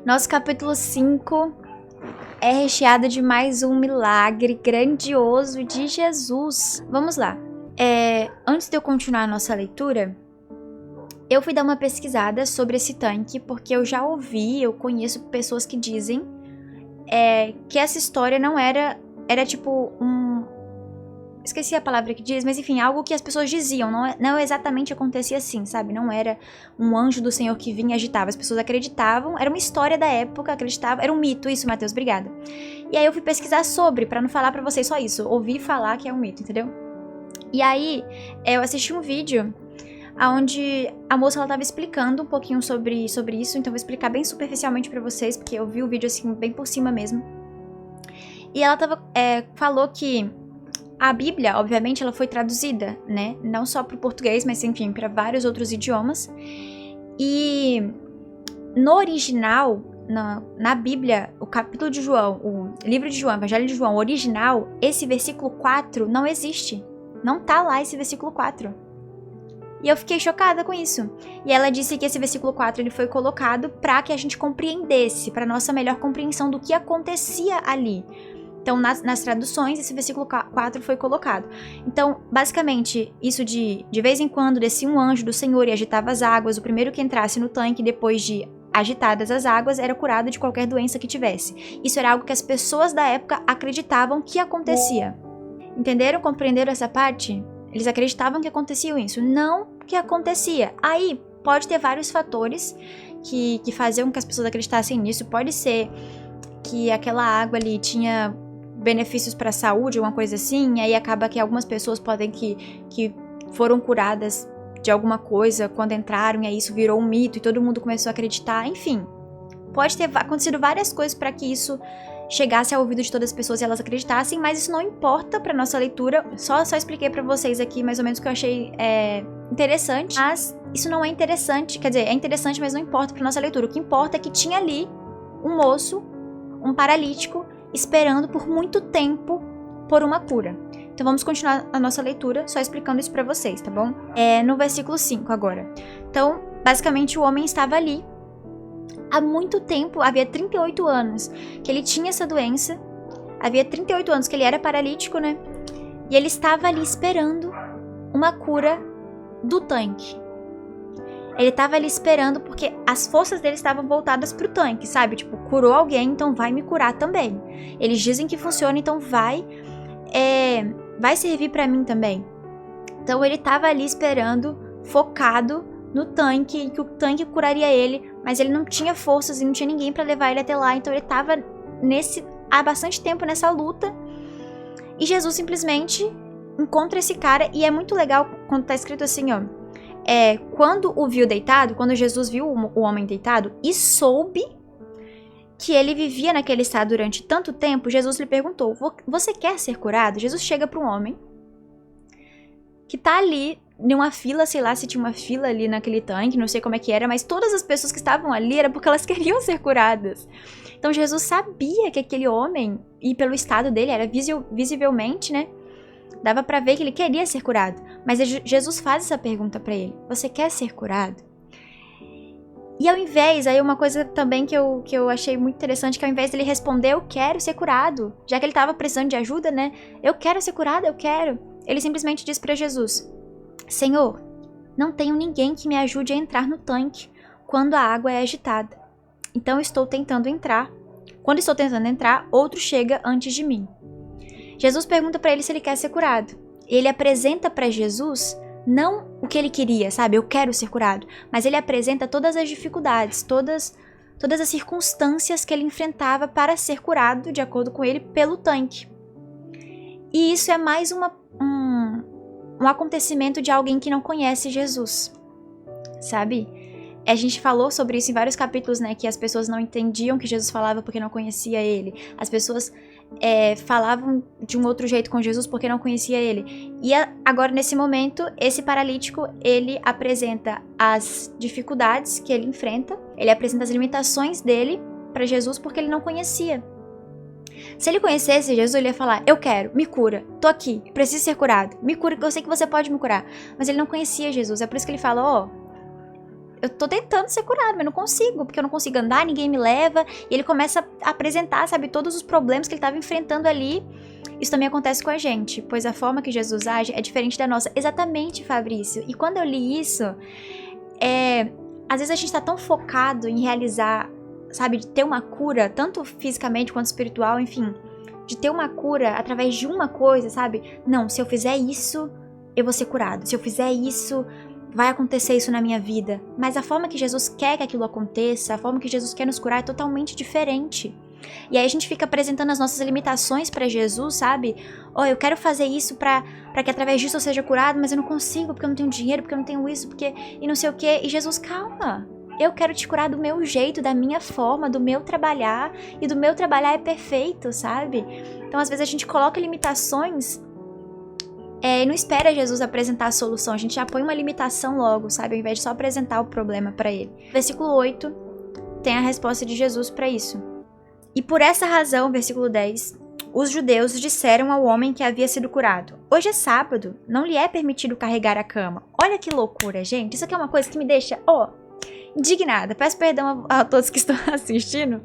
Nosso capítulo 5 é recheado de mais um milagre grandioso de Jesus. Vamos lá. Antes de eu continuar a nossa leitura, eu fui dar uma pesquisada sobre esse tanque, porque eu já ouvi, eu conheço pessoas que dizem que essa história não era tipo esqueci a palavra que diz, mas enfim, algo que as pessoas diziam, não exatamente acontecia assim, sabe? Não era um anjo do Senhor que vinha e agitava, as pessoas acreditavam, era uma história da época, acreditavam, era um mito, isso, Matheus, obrigada. E aí eu fui pesquisar sobre, pra não falar pra vocês só isso, ouvi falar que é um mito, entendeu? E aí, eu assisti um vídeo onde a moça ela tava explicando um pouquinho sobre isso, então eu vou explicar bem superficialmente pra vocês, porque eu vi o vídeo assim, bem por cima mesmo. E ela falou que a Bíblia, obviamente, ela foi traduzida, né? Não só para o português, mas enfim, para vários outros idiomas. E no original, na Bíblia, o capítulo de João, o livro de João, o Evangelho de João, original, esse versículo 4 não existe. Não tá lá esse versículo 4. E eu fiquei chocada com isso. E ela disse que esse versículo 4 ele foi colocado para que a gente compreendesse, para nossa melhor compreensão do que acontecia ali. Então, nas traduções, esse versículo 4 foi colocado. Então, basicamente, isso de vez em quando descia um anjo do Senhor e agitava as águas, o primeiro que entrasse no tanque depois de agitadas as águas era curado de qualquer doença que tivesse. Isso era algo que as pessoas da época acreditavam que acontecia. Entenderam? Compreenderam essa parte? Eles acreditavam que acontecia isso, não que acontecia. Aí, pode ter vários fatores que faziam com que as pessoas acreditassem nisso. Pode ser que aquela água ali tinha benefícios para a saúde, alguma coisa assim, e aí acaba que algumas pessoas podem que foram curadas de alguma coisa quando entraram, e aí isso virou um mito e todo mundo começou a acreditar, enfim. Pode ter acontecido várias coisas para que isso chegasse ao ouvido de todas as pessoas e elas acreditassem, mas isso não importa para nossa leitura. Só expliquei para vocês aqui mais ou menos o que eu achei interessante, mas isso não é interessante, quer dizer, é interessante, mas não importa para nossa leitura. O que importa é que tinha ali um moço, um paralítico, esperando por muito tempo por uma cura. Então vamos continuar a nossa leitura, só explicando isso pra vocês, tá bom? No versículo 5 agora. Então, basicamente o homem estava ali há muito tempo, havia 38 anos que ele tinha essa doença, havia 38 anos que ele era paralítico, né? E ele estava ali esperando uma cura do tanque. Ele estava ali esperando porque as forças dele estavam voltadas pro tanque, sabe? Tipo, curou alguém, então vai me curar também. Eles dizem que funciona, então vai servir pra mim também. Então ele estava ali esperando, focado no tanque, que o tanque curaria ele, mas ele não tinha forças e não tinha ninguém pra levar ele até lá, então ele estava há bastante tempo nessa luta. E Jesus simplesmente encontra esse cara, e é muito legal quando tá escrito assim, ó. Quando o viu deitado, quando Jesus viu o homem deitado e soube que ele vivia naquele estado durante tanto tempo, Jesus lhe perguntou, você quer ser curado? Jesus chega para um homem que tá ali numa fila, sei lá se tinha uma fila ali naquele tanque, não sei como é que era, mas todas as pessoas que estavam ali era porque elas queriam ser curadas. Então Jesus sabia que aquele homem, e pelo estado dele, era visivelmente, né? Dava pra ver que ele queria ser curado. Mas Jesus faz essa pergunta pra ele. Você quer ser curado? E ao invés, aí uma coisa também que eu achei muito interessante, que ao invés dele responder, eu quero ser curado, já que ele tava precisando de ajuda, né? Eu quero ser curado, eu quero. Ele simplesmente diz pra Jesus, Senhor, não tenho ninguém que me ajude a entrar no tanque quando a água é agitada. Então estou tentando entrar. Quando estou tentando entrar, outro chega antes de mim. Jesus pergunta pra ele se ele quer ser curado. Ele apresenta pra Jesus não o que ele queria, sabe? Eu quero ser curado. Mas ele apresenta todas as dificuldades, todas as circunstâncias que ele enfrentava para ser curado, de acordo com ele, pelo tanque. E isso é mais um acontecimento de alguém que não conhece Jesus, sabe? A gente falou sobre isso em vários capítulos, né? Que as pessoas não entendiam que Jesus falava porque não conhecia ele. As pessoas falavam de um outro jeito com Jesus porque não conhecia ele. E agora, nesse momento, esse paralítico, ele apresenta as dificuldades que ele enfrenta. Ele apresenta as limitações dele para Jesus porque ele não conhecia. Se ele conhecesse Jesus, ele ia falar, eu quero, me cura, tô aqui, preciso ser curado, me cura, eu sei que você pode me curar. Mas ele não conhecia Jesus, é por isso que ele fala, eu tô tentando ser curado, mas não consigo, porque eu não consigo andar, ninguém me leva. E ele começa a apresentar, sabe, todos os problemas que ele tava enfrentando ali. Isso também acontece com a gente, pois a forma que Jesus age é diferente da nossa. Exatamente, Fabrício. E quando eu li isso, às vezes a gente tá tão focado em realizar, sabe, de ter uma cura, tanto fisicamente quanto espiritual, enfim, de ter uma cura através de uma coisa, sabe? Não, se eu fizer isso, eu vou ser curado. Se eu fizer isso, vai acontecer isso na minha vida. Mas a forma que Jesus quer que aquilo aconteça, a forma que Jesus quer nos curar é totalmente diferente. E aí a gente fica apresentando as nossas limitações pra Jesus, sabe? Eu quero fazer isso pra que através disso eu seja curado, mas eu não consigo, porque eu não tenho dinheiro, porque eu não tenho isso, porque... E não sei o quê. E Jesus, calma. Eu quero te curar do meu jeito, da minha forma, do meu trabalhar. E do meu trabalhar é perfeito, sabe? Então às vezes a gente coloca limitações e não espera Jesus apresentar a solução. A gente já põe uma limitação logo, sabe? Ao invés de só apresentar o problema pra ele. Versículo 8 tem a resposta de Jesus pra isso. E por essa razão, versículo 10, os judeus disseram ao homem que havia sido curado: hoje é sábado, não lhe é permitido carregar a cama. Olha que loucura, gente. Isso aqui é uma coisa que me deixa, indignada. Peço perdão a todos que estão assistindo.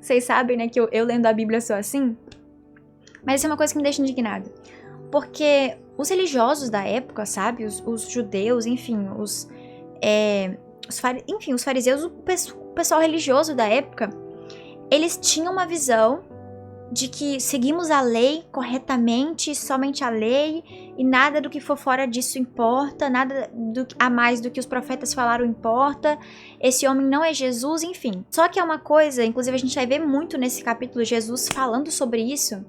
Vocês sabem, né, que eu lendo a Bíblia sou assim. Mas isso é uma coisa que me deixa indignada. Porque os religiosos da época, sabe, os judeus, enfim, os fariseus, o pessoal religioso da época, eles tinham uma visão de que seguimos a lei corretamente, somente a lei, e nada do que for fora disso importa, nada a mais do que os profetas falaram importa, esse homem não é Jesus, enfim. Só que é uma coisa, inclusive a gente vai ver muito nesse capítulo Jesus falando sobre isso,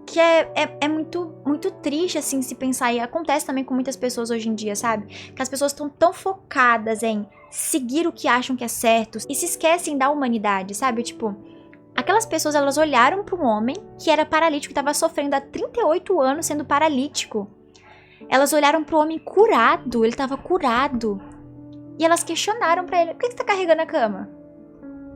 que é muito, muito triste, assim, se pensar, e acontece também com muitas pessoas hoje em dia, sabe? Que as pessoas estão tão focadas em seguir o que acham que é certo e se esquecem da humanidade, sabe? Tipo, aquelas pessoas, elas olharam para um homem que era paralítico, que estava sofrendo há 38 anos sendo paralítico. Elas olharam para o homem curado, ele estava curado. E elas questionaram para ele: por que você está carregando a cama?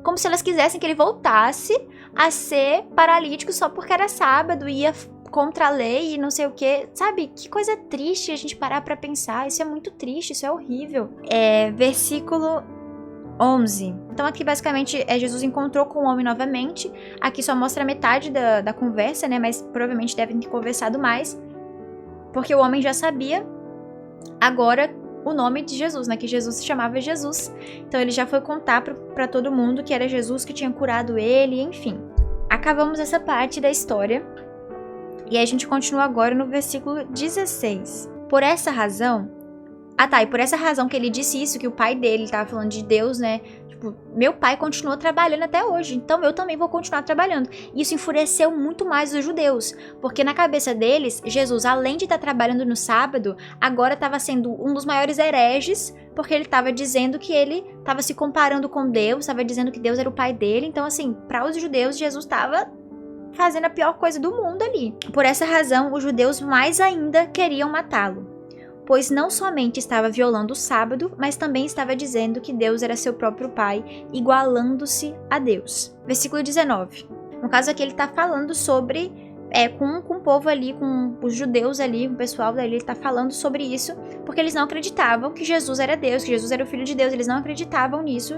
Como se elas quisessem que ele voltasse a ser paralítico só porque era sábado e ia contra a lei e não sei o que. Sabe, que coisa triste a gente parar pra pensar. Isso é muito triste, isso é horrível. Versículo 11. Então aqui basicamente Jesus encontrou com o homem novamente. Aqui só mostra a metade da conversa, né? Mas provavelmente devem ter conversado mais, porque o homem já sabia agora o nome de Jesus, né? Que Jesus se chamava Jesus. Então ele já foi contar pra todo mundo que era Jesus que tinha curado ele, enfim. Acabamos essa parte da história. E a gente continua agora no versículo 16. Por essa razão... e por essa razão que ele disse isso, que o pai dele tava falando de Deus, né? Tipo, meu pai continuou trabalhando até hoje, então eu também vou continuar trabalhando. Isso enfureceu muito mais os judeus, porque na cabeça deles, Jesus, além de estar trabalhando no sábado, agora estava sendo um dos maiores hereges, porque ele estava dizendo que ele estava se comparando com Deus, estava dizendo que Deus era o pai dele. Então, assim, para os judeus, Jesus estava fazendo a pior coisa do mundo ali. Por essa razão, os judeus mais ainda queriam matá-lo, pois não somente estava violando o sábado, mas também estava dizendo que Deus era seu próprio pai, igualando-se a Deus. Versículo 19. No caso aqui ele está falando sobre, com o povo ali, com os judeus ali, com o pessoal dali, ele está falando sobre isso, porque eles não acreditavam que Jesus era Deus, que Jesus era o Filho de Deus, eles não acreditavam nisso.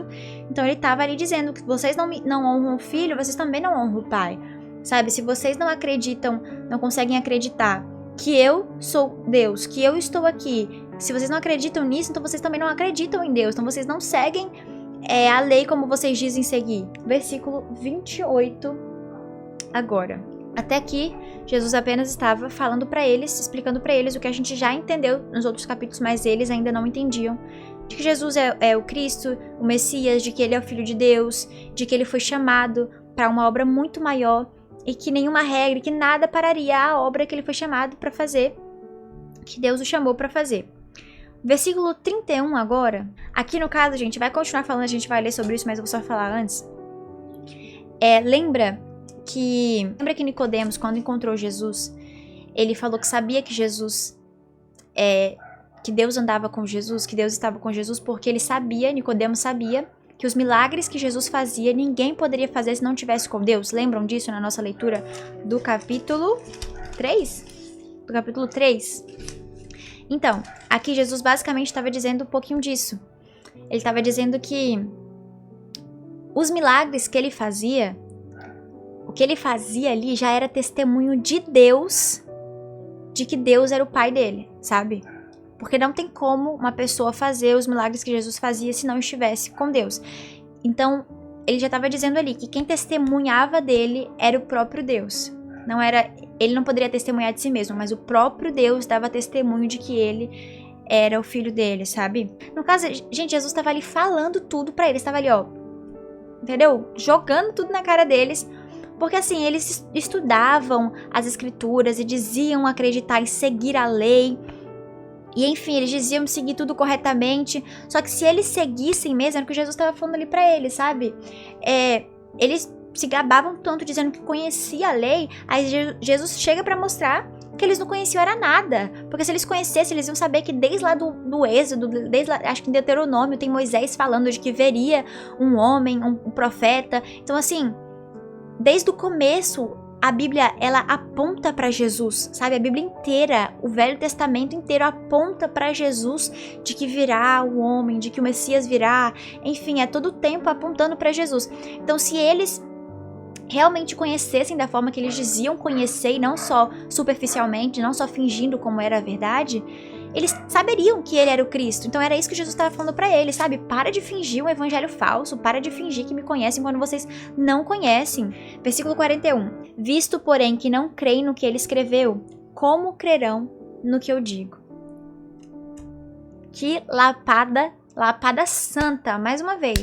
Então ele estava ali dizendo que vocês não honram o Filho, vocês também não honram o Pai. Sabe, se vocês não acreditam, não conseguem acreditar que eu sou Deus, que eu estou aqui, se vocês não acreditam nisso, então vocês também não acreditam em Deus, então vocês não seguem a lei como vocês dizem seguir. Versículo 28 agora. Até aqui, Jesus apenas estava falando para eles, explicando para eles o que a gente já entendeu nos outros capítulos, mas eles ainda não entendiam. De que Jesus é o Cristo, o Messias, de que ele é o Filho de Deus, de que ele foi chamado para uma obra muito maior, e que nenhuma regra, que nada pararia a obra que ele foi chamado para fazer, que Deus o chamou para fazer. Versículo 31 agora. Aqui no caso, a gente vai continuar falando, a gente vai ler sobre isso, mas eu vou só falar antes. Lembra que Nicodemos, quando encontrou Jesus, ele falou que sabia que Jesus, que Deus andava com Jesus, que Deus estava com Jesus, porque ele sabia, Nicodemos sabia, que os milagres que Jesus fazia, ninguém poderia fazer se não tivesse com Deus. Lembram disso na nossa leitura do capítulo 3? Do capítulo 3. Então, aqui Jesus basicamente estava dizendo um pouquinho disso. Ele estava dizendo que os milagres que ele fazia, o que ele fazia ali já era testemunho de Deus, de que Deus era o pai dele, sabe? Porque não tem como uma pessoa fazer os milagres que Jesus fazia se não estivesse com Deus. Então, ele já estava dizendo ali que quem testemunhava dele era o próprio Deus. Não era, ele não poderia testemunhar de si mesmo, mas o próprio Deus dava testemunho de que ele era o filho dele, sabe? No caso, gente, Jesus estava ali falando tudo pra eles, estava ali, ó, entendeu? Jogando tudo na cara deles, porque assim, eles estudavam as escrituras e diziam acreditar e seguir a lei, e enfim, eles diziam seguir tudo corretamente, só que se eles seguissem mesmo, era o que Jesus estava falando ali pra eles, sabe? Eles se gabavam tanto dizendo que conhecia a lei, aí Jesus chega pra mostrar que eles não conheciam era nada, porque se eles conhecessem, eles iam saber que desde lá do Êxodo, desde lá, acho que em Deuteronômio tem Moisés falando de que veria um homem, um profeta. Então assim, desde o começo, a Bíblia, ela aponta para Jesus, sabe? A Bíblia inteira, o Velho Testamento inteiro aponta para Jesus, de que virá o homem, de que o Messias virá, enfim, é todo o tempo apontando para Jesus. Então se eles realmente conhecessem da forma que eles diziam conhecer, e não só superficialmente, não só fingindo como era a verdade, eles saberiam que ele era o Cristo. Então era isso que Jesus estava falando pra eles, sabe? Para de fingir um evangelho falso, para de fingir que me conhecem quando vocês não conhecem. Versículo 41. Visto, porém, que não creem no que ele escreveu, como crerão no que eu digo? Que lapada santa, mais uma vez,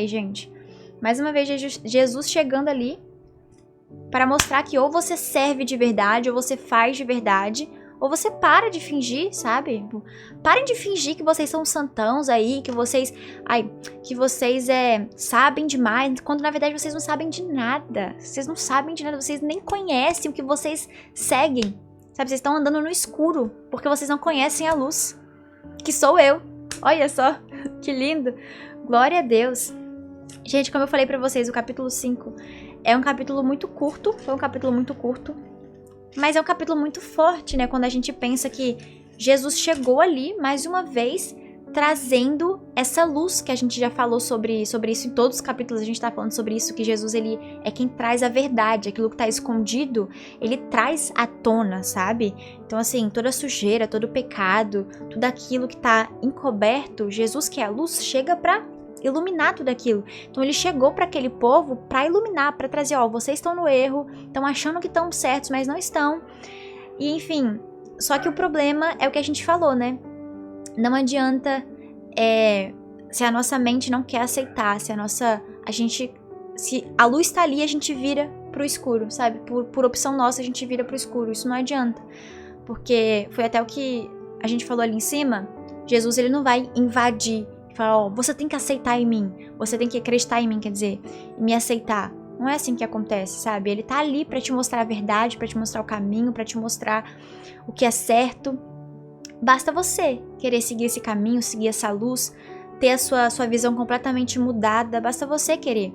gente. Mais uma vez, Jesus chegando ali para mostrar que ou você serve de verdade, ou você faz de verdade, ou você para de fingir, sabe? Parem de fingir que vocês são santãos aí, que vocês sabem demais, quando na verdade vocês não sabem de nada. Vocês não sabem de nada, vocês nem conhecem o que vocês seguem, sabe? Vocês estão andando no escuro, porque vocês não conhecem a luz, que sou eu. Olha só, que lindo. Glória a Deus. Gente, como eu falei pra vocês, o capítulo 5 é um capítulo muito curto, foi um capítulo muito curto, mas é um capítulo muito forte, né? Quando a gente pensa que Jesus chegou ali, mais uma vez, trazendo essa luz que a gente já falou sobre isso em todos os capítulos, a gente tá falando sobre isso, que Jesus, ele é quem traz a verdade, aquilo que tá escondido, ele traz à tona, sabe? Então assim, toda sujeira, todo pecado, tudo aquilo que tá encoberto, Jesus, que é a luz, chega pra iluminar tudo aquilo. Então ele chegou para aquele povo para iluminar, para trazer, ó, vocês estão no erro, estão achando que estão certos, mas não estão. E enfim, só que o problema é o que a gente falou, né? Não adianta se a nossa mente não quer aceitar, se a luz tá ali, a gente vira pro escuro, sabe? Por opção nossa, a gente vira pro escuro. Isso não adianta. Porque foi até o que a gente falou ali em cima. Jesus, ele não vai invadir e falar, ó, você tem que aceitar em mim, você tem que acreditar em mim, quer dizer, e me aceitar. Não é assim que acontece, sabe? Ele tá ali pra te mostrar a verdade, pra te mostrar o caminho, pra te mostrar o que é certo. Basta você querer seguir esse caminho, seguir essa luz, ter a sua visão completamente mudada, basta você querer.